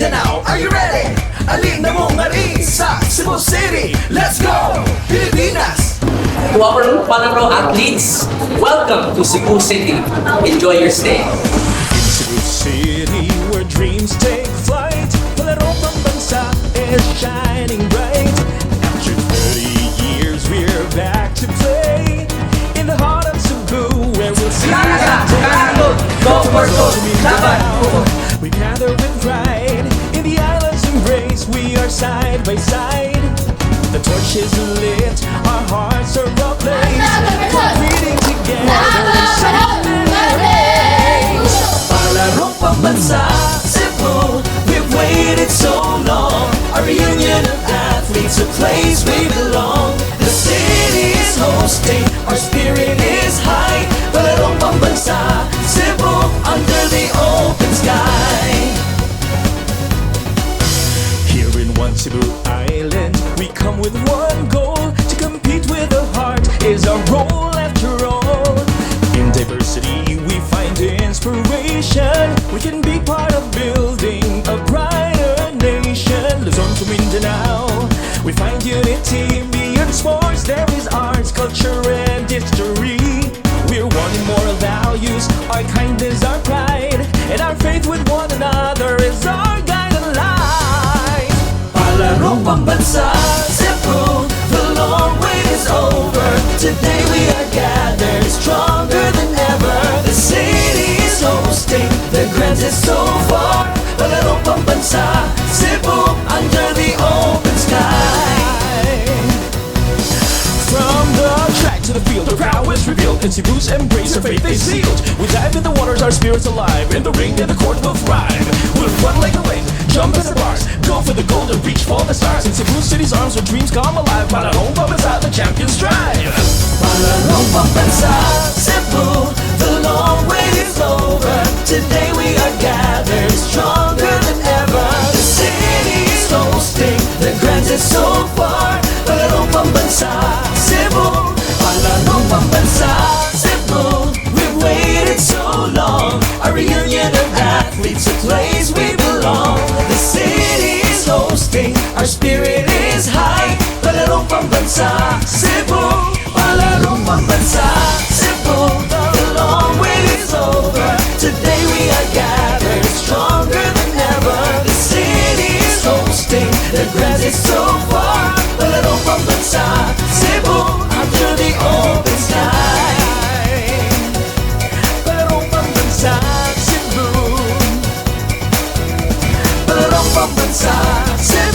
Mindanao, are you ready? Alin na mong ari sa Cebu City. Let's go, Pilipinas! To our Palarong athletes, welcome to Cebu City. Enjoy your stay. In Cebu City, where dreams take flight, Palarong Pambansa is shining bright. After 30 years, we're back to play in the heart of Cebu, where we'll see we gather with pride in the island's embrace. We are side by side. The torch is lit, our hearts are ablaze. Competing together in race. Palarong Pambansa, Cebu, we've waited so long. Our reunion of athletes, a place we belong. The city is hosting, our spirit is high. Palarong Pambansa, Cebu, under the open sky. Here in one Cebu Island, we come with one goal. To compete with the heart is our role after all. In diversity we find inspiration. We can be part of building a brighter nation. Luzon to Mindanao, we find unity. Beyond sports there is arts, culture and history. We're one in moral values, our kindness, our pride, and our faith with one another is our guide and light. Palarong Pambansa, Cebu, the long wait is over. Today we are gathered stronger than ever. The city is hosting, the grand is so far. Palarong Pambansa, Cebu, under the open sky. From the track to the field, the prowess revealed. In Cebu's embrace, our faith is sealed. We dive in the waters, our spirits alive. In the ring, in the court, we'll thrive. We'll run like the wind, jump as the bars, go for the gold and reach for the stars. In Cebu City's arms, where dreams come alive. Palarong Pambansa, the champions strive. Palarong Pambansa, Cebu, the long wait is over. Today we are gathered stronger than ever. The city is hosting, the grand is so far. Palarong Pambansa, Cebu, Palarong Pambansa, Cebu, we've waited so long. A reunion of athletes, a place we belong. The city is hosting, our spirit is high. Palarong Pambansa, Cebu, Palarong Pambansa, Cebu, the long wait is over. Today we are gathered stronger than ever. The city is hosting, the grass is so far. Palarong Pambansa, Cebu, under the open sky. Palarong Pambansa, Cebu. Palarong Pambansa, Cebu.